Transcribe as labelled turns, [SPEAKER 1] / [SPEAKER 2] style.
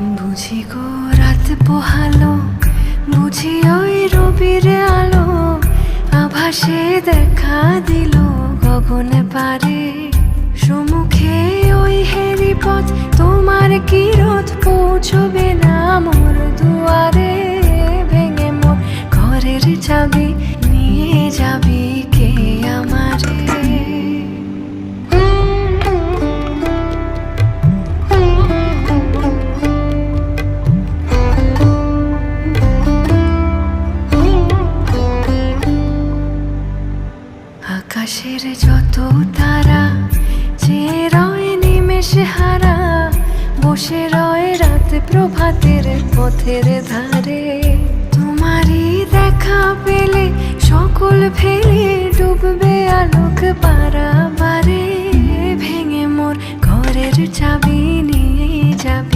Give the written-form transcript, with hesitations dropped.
[SPEAKER 1] বুঝি গো রাত পোহালো, বুঝি ওই রবির আলো আভাসে দেখা দিল গগনে পারে। সম্মুখে ওই হেরি পথ, তোমার কি রথ পৌঁছবে না মোর দুয়ারে। ভেঙে মোর ঘরের চাবি নিয়ে যাবি কে আমারে। আকাশের যত তারা চেয়ে রয় নিমেষে হারা, বসে রয় রাত প্রভাতের পথের ধারে। তোমারই দেখা পেলে সকল ফেলে ডুববে আলোক পারাবারে। ভেঙে মোর ঘরের চাবি নিয়ে যাবে